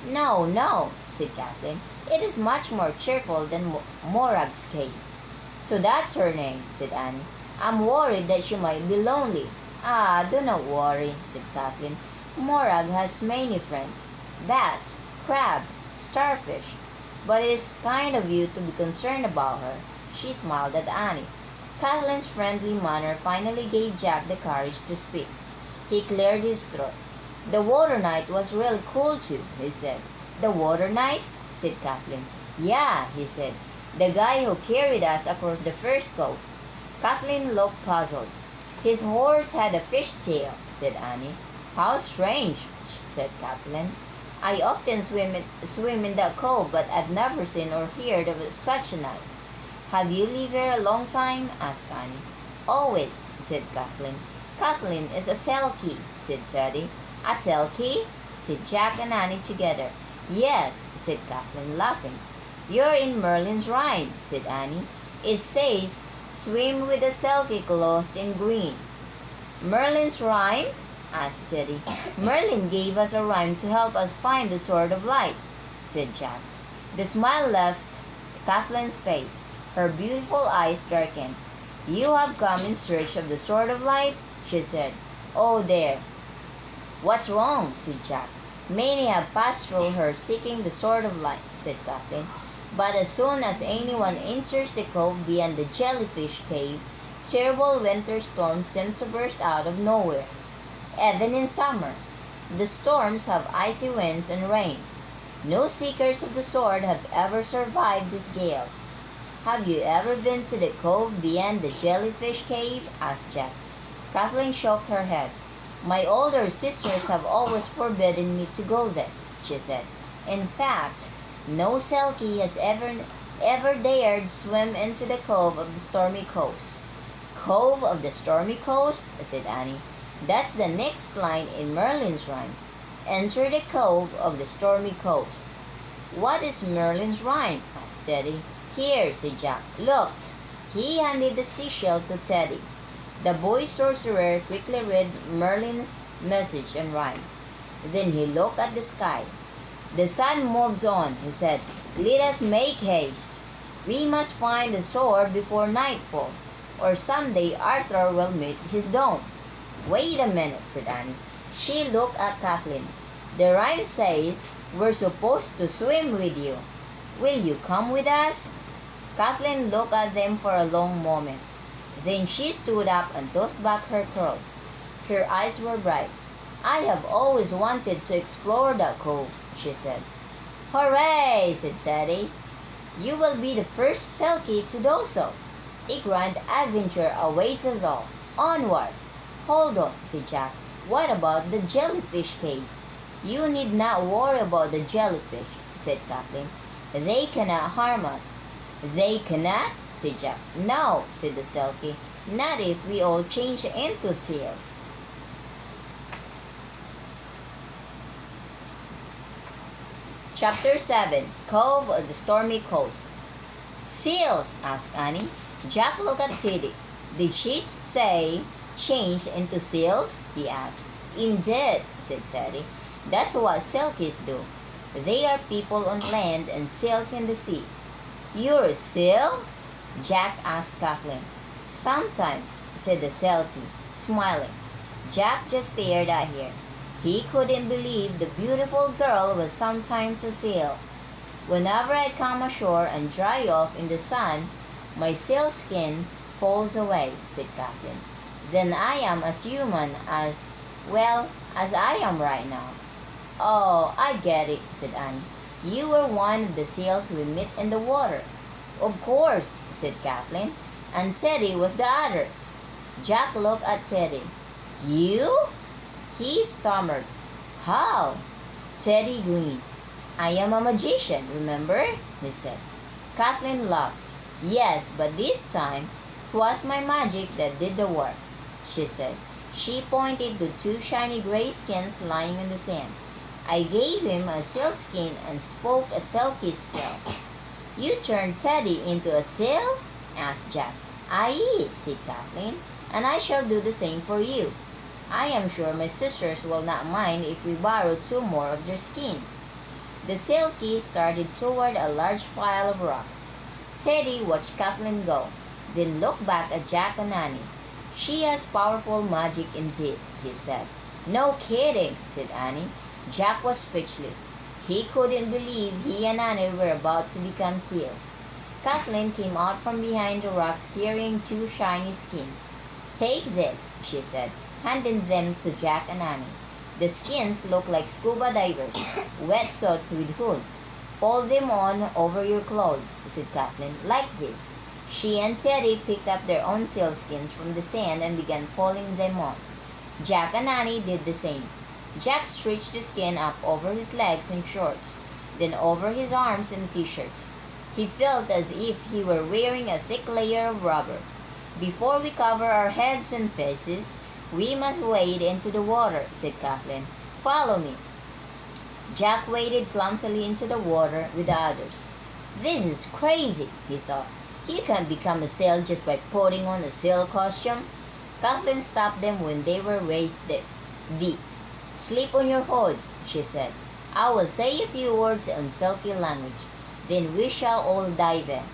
"No, no," said Kathleen. "It is much more cheerful than Morag's cave." "So that's her name," said Annie. "I'm worried that she might be lonely." "Ah, do not worry," said Kathleen. "Morag has many friends. Bats, crabs, starfish. But it is kind of you to be concerned about her." She smiled at Annie. Kathleen's friendly manner finally gave Jack the courage to speak. He cleared his throat. "The Water Knight was real cool too," he said. "The Water Knight?" said Kathleen. "Yeah," he said. "The guy who carried us across the first cove." Kathleen looked puzzled. "His horse had a fish tail," said Annie. "How strange," said Kathleen. "I often swim in that cove, but I've never seen or heard of such a night." "Have you lived here a long time?" asked Annie. "Always," said Kathleen. "Kathleen is a Selkie," said Teddy. "A Selkie?" said Jack and Annie together. "Yes," said Kathleen, laughing. "You're in Merlin's rhyme," said Annie. "It says, 'Swim with a Selkie clothed in green.'" "Merlin's rhyme?" asked Teddy. "Merlin gave us a rhyme to help us find the Sword of Light," said Jack. The smile left Kathleen's face. Her beautiful eyes darkened. "You have come in search of the Sword of Light?" she said. "Oh, there." "What's wrong?" said Jack. "Many have passed through her seeking the Sword of Light," said Kathleen. "But as soon as anyone enters the cove beyond the jellyfish cave, terrible winter storms seem to burst out of nowhere. Even in summer, the storms have icy winds and rain. No seekers of the sword have ever survived these gales." "Have you ever been to the cove beyond the jellyfish cave?" asked Jack. Kathleen shook her head. "My older sisters have always forbidden me to go there," she said. "In fact, no Selkie has ever dared swim into the cove of the stormy coast." "Cove of the stormy coast?" said Annie. "That's the next line in Merlin's rhyme. entered the cove of the stormy coast. "What is Merlin's rhyme?" asked Teddy. "Here," said Jack. "Look." He handed the seashell to Teddy. The boy sorcerer quickly read Merlin's message and rhyme. Then he looked at the sky. "The sun moves on," he said. "Let us make haste. We must find the sword before nightfall, or someday Arthur will meet his doom." "Wait a minute," said Annie. She looked at Kathleen. "The rhyme says we're supposed to swim with you. Will you come with us?" Kathleen looked at them for a long moment. Then she stood up and tossed back her curls. Her eyes were bright. "I have always wanted to explore that cove," she said. "Hooray!" said Teddy. "You will be the first Selkie to do so. A grand adventure awaits us all. Onward!" "Hold on," said Jack. "What about the jellyfish cave?" "You need not worry about the jellyfish," said Kathleen. "They cannot harm us." "They cannot?" said Jack. "No," said the Selkie. "Not if we all change into seals." Chapter 7. Cove of the Stormy Coast. "Seals?" asked Annie. Jack looked at Teddy. "Did she say change into seals?" he asked. "Indeed," said Teddy. "That's what Selkies do. They are people on land and seals in the sea." "You're a seal?" Jack asked Kathleen. "Sometimes," said the Selkie, smiling. Jack just stared at her. He couldn't believe the beautiful girl was sometimes a seal. "Whenever I come ashore and dry off in the sun, my seal skin falls away," said Kathleen. "Then I am as human as I am right now." "Oh, I get it," said Annie. "You were one of the seals we met in the water." "Of course," said Kathleen. "And Teddy was the other." Jack looked at Teddy. "You?" He stammered. "How?" Teddy grinned. "I am a magician, remember?" he said. Kathleen laughed. "Yes, but this time 'twas my magic that did the work," she said. She pointed to two shiny gray skins lying on the sand. "I gave him a seal skin and spoke a Selkie spell." "You turned Teddy into a seal?" asked Jack. "Aye," said Kathleen, "and I shall do the same for you. I am sure my sisters will not mind if we borrow 2 more of their skins." The Selkie started toward a large pile of rocks. Teddy watched Kathleen go, then looked back at Jack and Annie. "She has powerful magic indeed," he said. "No kidding," said Annie. Jack was speechless. He couldn't believe he and Annie were about to become seals. Kathleen came out from behind the rocks carrying 2 shiny skins. "Take this," she said, handing them to Jack and Annie. The skins look like scuba divers, wetsuits with hoods. "Fold them on over your clothes," said Kathleen, "like this." She and Teddy picked up their own sealskins from the sand and began pulling them on. Jack and Annie did the same. Jack stretched the skin up over his legs and shorts, then over his arms and t-shirts. He felt as if he were wearing a thick layer of rubber. "Before we cover our heads and faces, we must wade into the water," said Kathleen. "Follow me." Jack waded clumsily into the water with the others. "This is crazy," he thought. "You can't become a seal just by putting on a seal costume." Kathleen stopped them when they were waist deep. "Slip on your hoods," she said. "I will say a few words in Selkie language. Then we shall all dive in."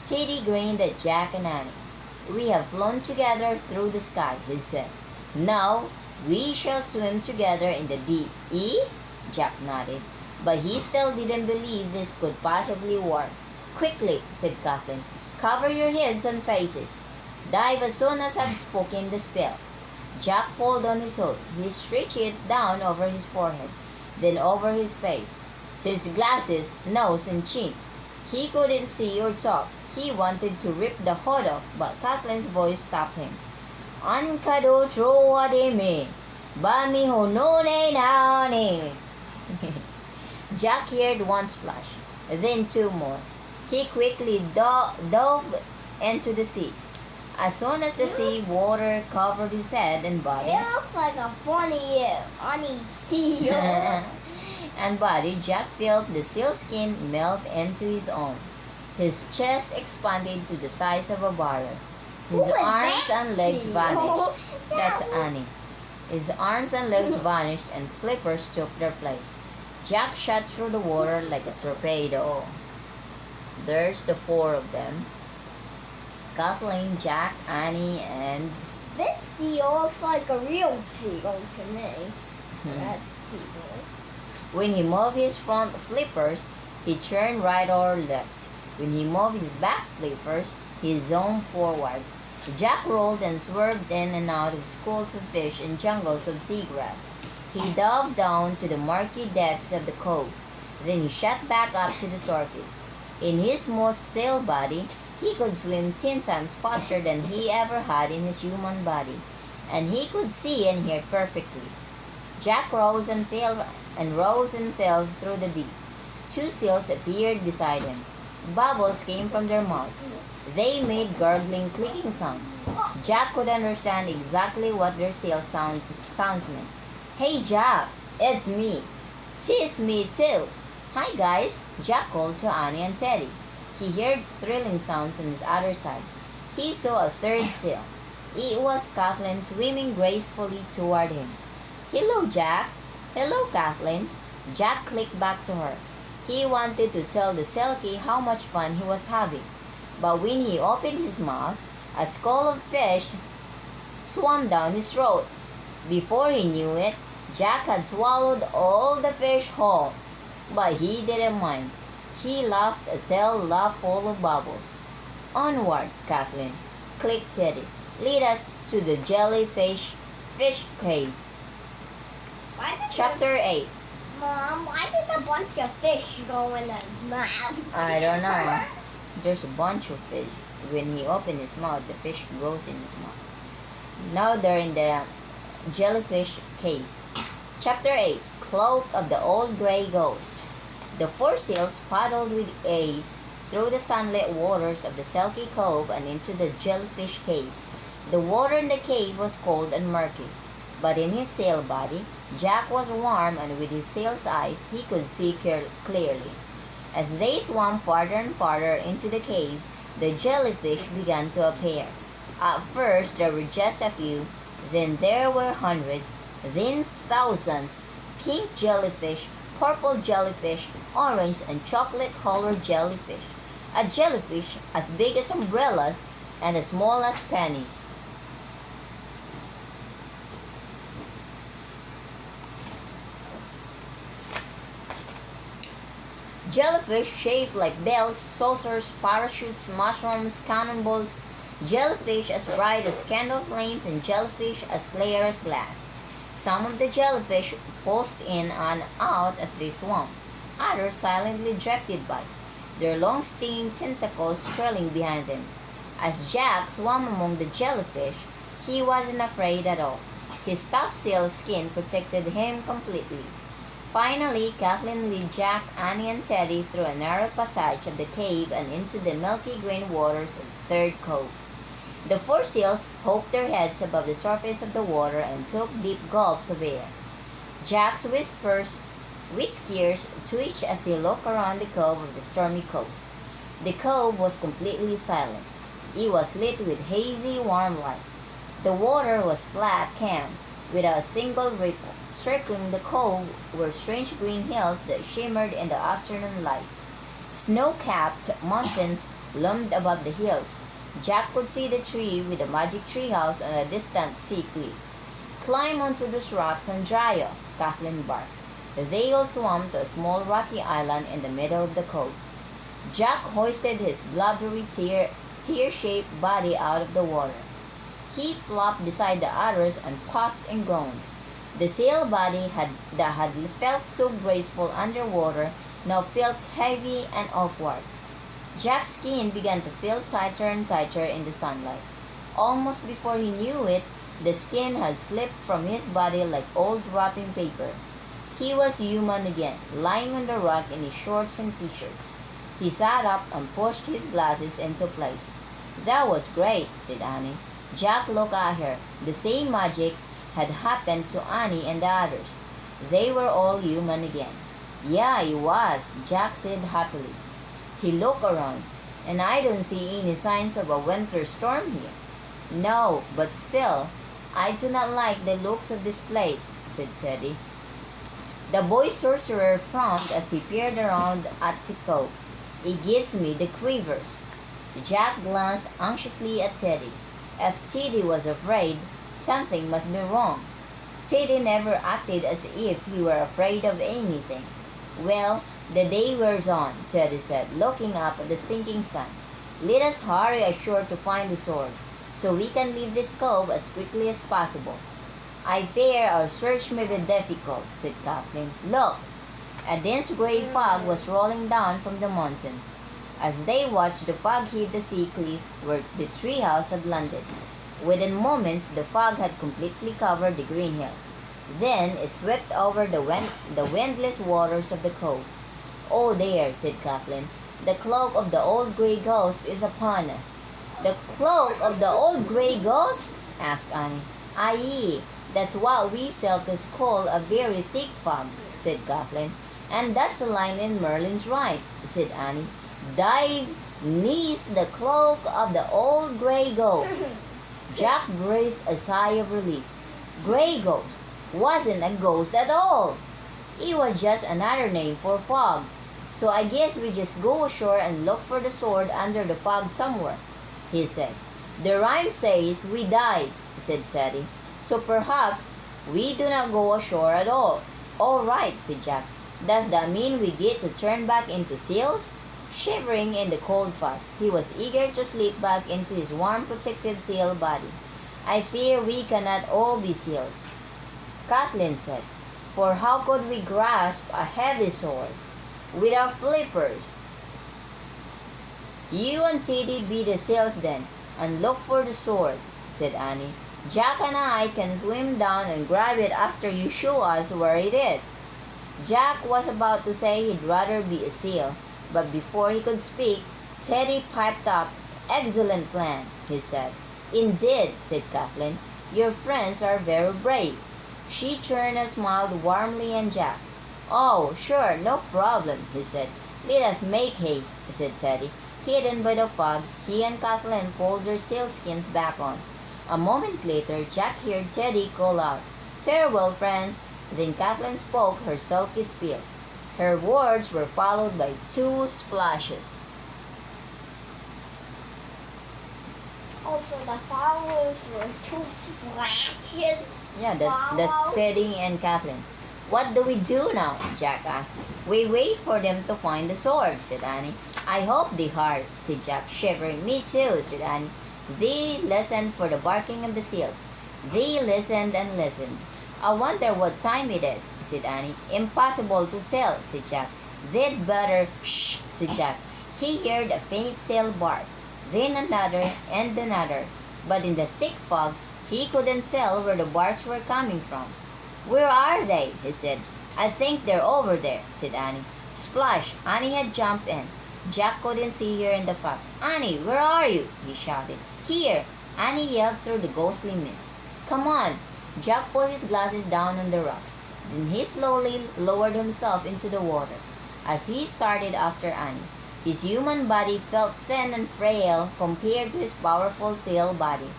Teddy grinned at Jack and Annie. "We have flown together through the sky," he said. "Now we shall swim together in the deep, eh?" Jack nodded, but he still didn't believe this could possibly work. "Quickly," said Kathleen. "Cover your heads and faces. Dive as soon as I've spoken the spell." Jack pulled on his hood. He stretched it down over his forehead, then over his face, his glasses, nose, and chin. He couldn't see or talk. He wanted to rip the hood off, but Kathleen's voice stopped him. "Ankado troademe, bami honone naone." Jack heard one splash, then 2 more. He quickly dove into the sea. As soon as the sea water covered his head and body, It looks like a funny seal. and body, Jack felt the seal skin melt into his own. His chest expanded to the size of a barrel. His arms and legs vanished. That's Annie. His arms and legs vanished and flippers took their place. Jack shot through the water like a torpedo. There's the four of them. Kathleen, Jack, Annie, and... This seal looks like a real seal to me. That seal. When he moved his front flippers, he turned right or left. When he moved his back flippers, he zoomed forward. Jack rolled and swerved in and out of schools of fish and jungles of seagrass. He dove down to the murky depths of the cove. Then he shot back up to the surface. In his smooth sail body, he could swim 10 times faster than he ever had in his human body, and he could see and hear perfectly. Jack rose and fell through the deep. Two seals appeared beside him. Bubbles came from their mouths. They made gurgling, clicking sounds. Jack could understand exactly what their seal sounds meant. "Hey Jack, it's me. Tis me too." "Hi guys," Jack called to Annie and Teddy. He heard thrilling sounds on his other side. He saw a third seal. It was Kathleen swimming gracefully toward him. "Hello, Jack." "Hello, Kathleen." Jack clicked back to her. He wanted to tell the Selkie how much fun he was having. But when he opened his mouth, a school of fish swam down his throat. Before he knew it, Jack had swallowed all the fish whole. But he didn't mind. He laughed a sail laugh full of bubbles. "Onward, Kathleen," clicked Teddy. "Lead us to the jellyfish fish cave." Chapter 8. Mom, why did a bunch of fish go in his mouth? I don't know. There's a bunch of fish. When he opened his mouth, the fish goes in his mouth. Now they're in the jellyfish cave. Chapter 8. Cloak of the Old Grey Ghost. The four seals paddled with ease through the sunlit waters of the Selkie Cove and into the jellyfish cave. The water in the cave was cold and murky, but in his sail body, Jack was warm, and with his sail's eyes, he could see clearly. As they swam farther and farther into the cave, the jellyfish began to appear. At first, there were just a few, then there were hundreds, then thousands. Pink jellyfish, purple jellyfish, orange and chocolate-colored jellyfish. A jellyfish as big as umbrellas and as small as pennies. Jellyfish shaped like bells, saucers, parachutes, mushrooms, cannonballs. Jellyfish as bright as candle flames, and jellyfish as clear as glass. Some of the jellyfish pulsed in and out as they swam. Others silently drifted by, their long stinging tentacles trailing behind them. As Jack swam among the jellyfish, he wasn't afraid at all. His tough seal skin protected him completely. Finally, Kathleen led Jack, Annie, and Teddy through a narrow passage of the cave and into the milky green waters of the third cove. The four seals poked their heads above the surface of the water and took deep gulps of air. Jack's whiskers twitched as he looked around the cove of the stormy coast. The cove was completely silent. It was lit with hazy, warm light. The water was flat, calm, without a single ripple. Circling the cove were strange green hills that shimmered in the afternoon light. Snow-capped mountains loomed above the hills. Jack could see the tree with the magic treehouse on a distant sea cliff. "Climb onto those rocks and dry off," Kathleen barked. They all swam to a small rocky island in the middle of the cove. Jack hoisted his blubbery tear-shaped body out of the water. He flopped beside the others and puffed and groaned. The sail body that had felt so graceful underwater now felt heavy and awkward. Jack's skin began to feel tighter and tighter in the sunlight. Almost before he knew it, the skin had slipped from his body like old wrapping paper. He was human again, lying on the rock in his shorts and t-shirts. He sat up and pushed his glasses into place. That was great, said Annie. Jack looked at her. The same magic had happened to Annie and the others. They were all human again. Yeah, it was, Jack said happily. He looked around, and I don't see any signs of a winter storm here. No, but still, I do not like the looks of this place, said Teddy. The boy sorcerer frowned as he peered around at the cove. It gives me the quivers. Jack glanced anxiously at Teddy. If Teddy was afraid, something must be wrong. Teddy never acted as if he were afraid of anything. Well, the day wears on, Teddy said, looking up at the sinking sun. Let us hurry ashore to find the sword, so we can leave this cove as quickly as possible. I fear our search may be difficult, said Kathleen. Look! A dense gray fog was rolling down from the mountains. As they watched, the fog hid the sea cliff where the treehouse had landed. Within moments, the fog had completely covered the green hills. Then it swept over the windless waters of the cove. Oh there, said Kathleen. The cloak of the old gray ghost is upon us. The cloak of the old gray ghost? Asked Annie. Aye, that's what we Celtics call a very thick fog, said Kathleen. And that's a line in Merlin's rhyme, said Annie. Dive neath the cloak of the old gray ghost. Jack breathed a sigh of relief. Gray ghost wasn't a ghost at all. It was just another name for fog. So I guess we just go ashore and look for the sword under the fog somewhere, he said. The rhyme says we dive, said Teddy. So perhaps we do not go ashore at all. All right, said Jack. Does that mean we get to turn back into seals? Shivering in the cold fog, he was eager to slip back into his warm, protective seal body. I fear we cannot all be seals, Kathleen said, for how could we grasp a heavy sword with our flippers? You and Teddy be the seals then, and look for the sword, said Annie. Jack and I can swim down and grab it after you show us where it is. Jack was about to say he'd rather be a seal, but before he could speak, Teddy piped up. Excellent plan, he said. Indeed, said Kathleen. Your friends are very brave. She turned and smiled warmly at Jack. Oh, sure, no problem, he said. Let us make haste, said Teddy. Hidden by the fog, he and Kathleen pulled their sealskins back on. A moment later, Jack heard Teddy call out, Farewell, friends. Then Kathleen spoke her sulky spiel. Her words were followed by 2 splashes. Also, the followers were 2 splashes. Yeah, that's Teddy and Kathleen. What do we do now? Jack asked. We wait for them to find the sword, said Annie. I hope they hurry, said Jack, shivering. Me too, said Annie. They listened for the barking of the seals. They listened and listened. I wonder what time it is, said Annie. Impossible to tell, said Jack. They'd better, shh, said Jack. He heard a faint sail bark, then another and another. But in the thick fog, he couldn't tell where the barks were coming from. Where are they? He said. I think they're over there, said Annie. Splash! Annie had jumped in. Jack couldn't see her in the fog. Annie, where are you? He shouted. Here! Annie yelled through the ghostly mist. Come on! Jack put his glasses down on the rocks. Then he slowly lowered himself into the water. As he started after Annie, his human body felt thin and frail compared to his powerful sail body.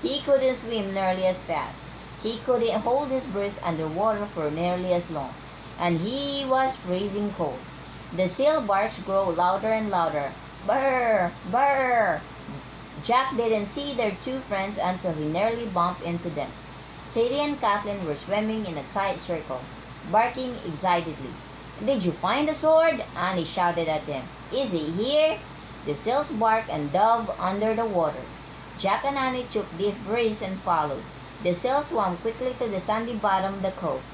He couldn't swim nearly as fast. He couldn't hold his breath underwater for nearly as long. And he was freezing cold. The sail barks grew louder and louder. Brr! Brr! Jack didn't see their 2 friends until he nearly bumped into them. Teddy and Kathleen were swimming in a tight circle, barking excitedly. Did you find the sword? Annie shouted at them. Is it here? The seals barked and dove under the water. Jack and Annie took deep breaths and followed. The seals swam quickly to the sandy bottom of the cove.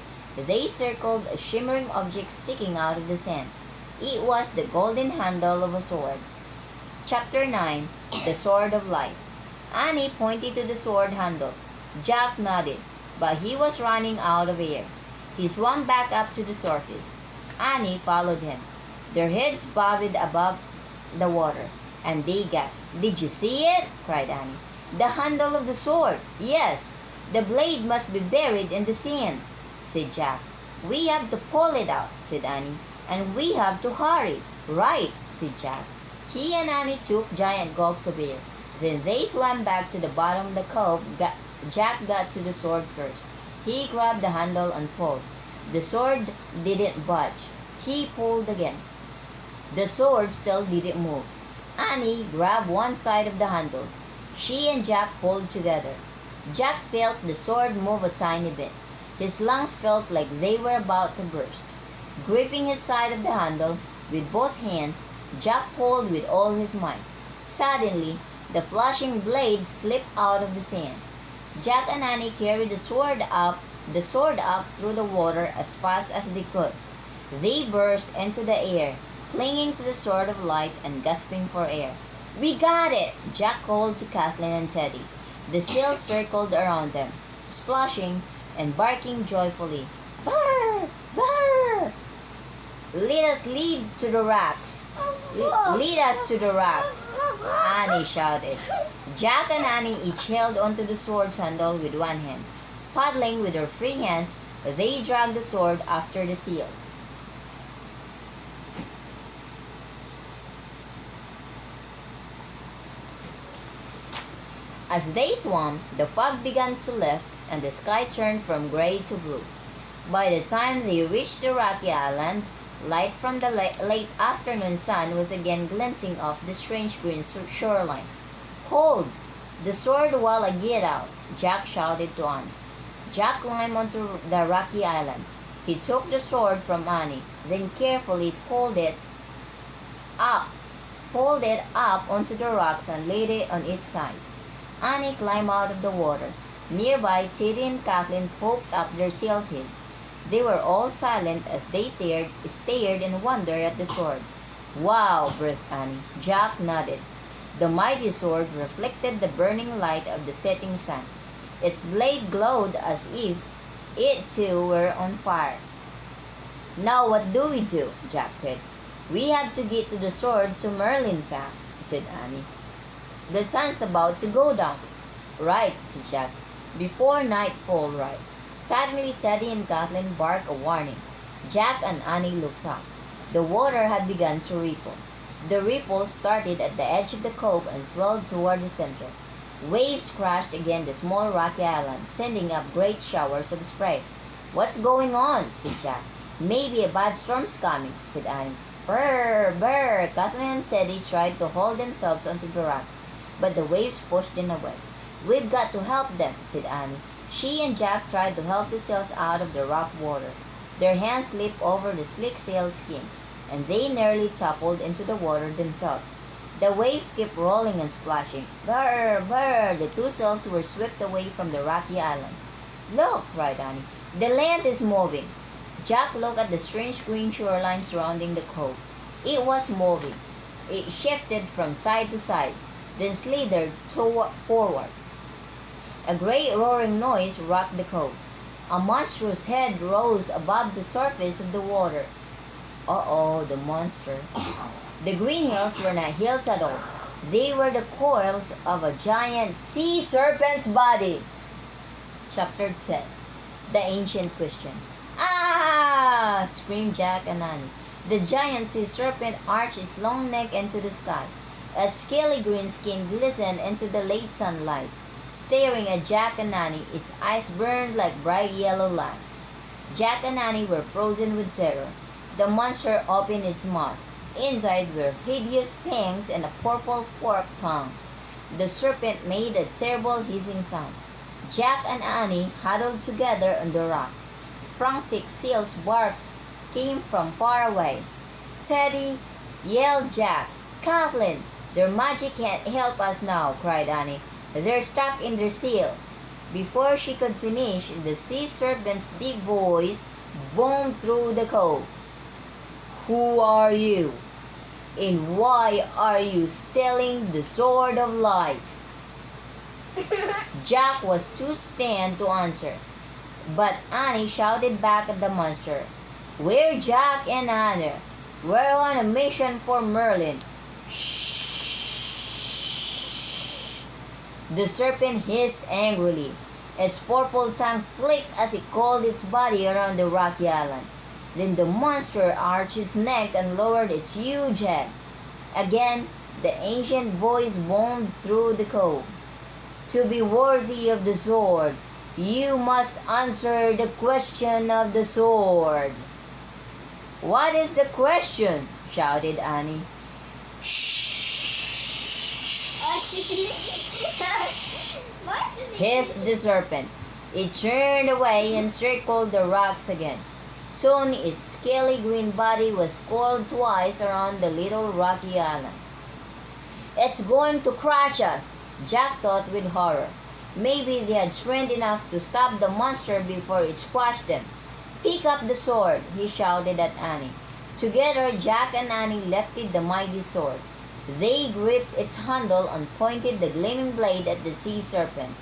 They circled a shimmering object sticking out of the sand. It was the golden handle of a sword. Chapter 9. The Sword of Life. Annie pointed to the sword handle. Jack nodded, but he was running out of air. He swam back up to the surface. Annie followed him. Their heads bobbed above the water. And they gasped. "Did you see it?" cried Annie. "The handle of the sword. Yes, the blade must be buried in the sand," said Jack. "We have to pull it out," said Annie. "And we have to hurry." "Right," said Jack. He and Annie took giant gulps of air. Then they swam back to the bottom of the cove. Jack got to the sword first. He grabbed the handle and pulled. The sword didn't budge. He pulled again. The sword still didn't move. Annie grabbed one side of the handle. She and Jack pulled together. Jack felt the sword move a tiny bit. His lungs felt like they were about to burst. Gripping his side of the handle with both hands, Jack pulled with all his might. Suddenly, the flashing blade slipped out of the sand. Jack and Annie carried the sword up through the water as fast as they could. They burst into the air, clinging to the sword of light and gasping for air. "We got it!" Jack called to Kathleen and Teddy. The seals circled around them, splashing and barking joyfully. "Brr! Brr! Lead us to the rocks! Lead us to the rocks!" Annie shouted. Jack and Annie each held onto the sword's handle with one hand. Paddling with their free hands, they dragged the sword after the seals. As they swam, the fog began to lift and the sky turned from gray to blue. By the time they reached the rocky island, light from the late afternoon sun was again glinting off the strange green shoreline. "Hold the sword while I get out," Jack shouted to Annie. Jack climbed onto the rocky island. He took the sword from Annie, then carefully pulled it up onto the rocks and laid it on its side. Annie climbed out of the water. Nearby, Teddy and Kathleen poked up their sails heads. They were all silent as they stared in wonder at the sword. "Wow," breathed Annie. Jack nodded. The mighty sword reflected the burning light of the setting sun. Its blade glowed as if it too were on fire. "Now what do we do?" Jack said. "We have to get to the sword to Merlin fast," said Annie. "The sun's about to go down." "Right," said Jack. "Before nightfall, right." Suddenly Teddy and Kathleen barked a warning. Jack and Annie looked up. The water had begun to ripple. The ripples started at the edge of the cove and swelled toward the center. Waves crashed against the small rocky island, sending up great showers of spray. "What's going on?" said Jack. "Maybe a bad storm's coming," said Annie. "Brr, brr!" Kathleen and Teddy tried to hold themselves onto the rock, but the waves pushed them away. "We've got to help them," said Annie. She and Jack tried to help the sails out of the rough water. Their hands slipped over the slick sail skin, and they nearly toppled into the water themselves. The waves kept rolling and splashing. "Brr, brr!" The two sails were swept away from the rocky island. "Look!" cried Annie. "The land is moving." Jack looked at the strange green shoreline surrounding the cove. It was moving. It shifted from side to side, then slithered forward. A great roaring noise rocked the cove. A monstrous head rose above the surface of the water. Uh-oh, the monster. The green hills were not hills at all. They were the coils of a giant sea serpent's body. Chapter 10. The Ancient Question. "Ah!" screamed Jack and Annie. The giant sea serpent arched its long neck into the sky. Its scaly green skin glistened into the late sunlight. Staring at Jack and Annie, its eyes burned like bright yellow lamps. Jack and Annie were frozen with terror. The monster opened its mouth. Inside were hideous fangs and a purple forked tongue. The serpent made a terrible hissing sound. Jack and Annie huddled together on the rock. Frantic seals' barks came from far away. "Teddy!" yelled Jack. "Kathleen! Their magic can't help us now," cried Annie. "They're stuck in their seal." Before she could finish, the sea serpent's deep voice boomed through the cove. "Who are you? And why are you stealing the sword of light?" Jack was too stunned to answer, but Annie shouted back at the monster. "We're Jack and Annie. We're on a mission for Merlin." "Shh!" The serpent hissed angrily. Its purple tongue flicked as it coiled its body around the rocky island. Then the monster arched its neck and lowered its huge head. Again, the ancient voice boomed through the cove. To be worthy of the sword, you must answer the question of the sword. What is the question? Shouted Annie. What? Hissed the serpent. It turned away and circled the rocks again. Soon its scaly green body was coiled twice around the little rocky island. It's going to crush us, Jack thought with horror. Maybe they had strength enough to stop the monster before it squashed them. Pick up the sword, he shouted at Annie. Together, Jack and Annie lifted the mighty sword. They gripped its handle and pointed the gleaming blade at the sea serpent.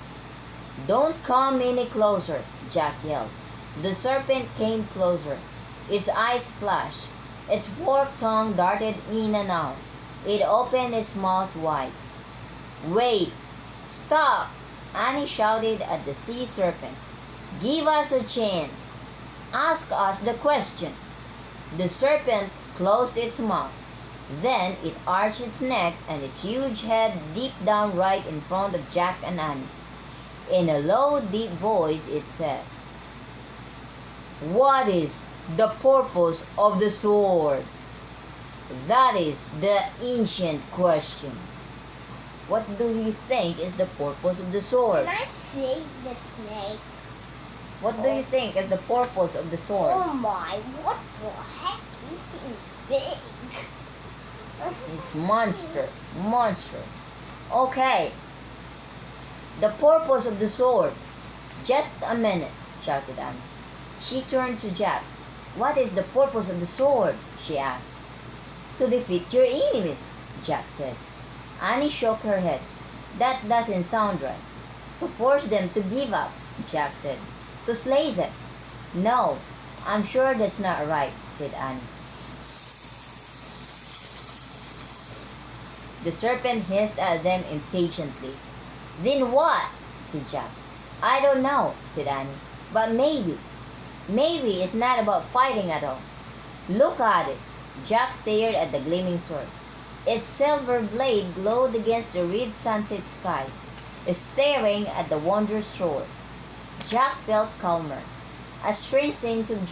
Don't come any closer, Jack yelled. The serpent came closer. Its eyes flashed. Its forked tongue darted in and out. It opened its mouth wide. Wait! Stop! Annie shouted at the sea serpent. Give us a chance. Ask us the question. The serpent closed its mouth. Then it arched its neck and its huge head dipped down right in front of Jack and Annie. In a low, deep voice it said, What is the purpose of the sword? That is the ancient question. What do you think is the purpose of the sword? Can I see the snake? What do you think is the purpose of the sword? Oh my, what the heck? He seems big. It's monstrous. Okay. The purpose of the sword. Just a minute, shouted Annie. She turned to Jack. What is the purpose of the sword? She asked. To defeat your enemies, Jack said. Annie shook her head. That doesn't sound right. To force them to give up, Jack said. To slay them. No, I'm sure that's not right, said Annie. The serpent hissed at them impatiently. Then what? Said Jack. I don't know, said Annie. But maybe it's not about fighting at all. Look at it. Jack stared at the gleaming sword. Its silver blade glowed against the red sunset sky, staring at the wondrous sword. Jack felt calmer. A strange sense of joy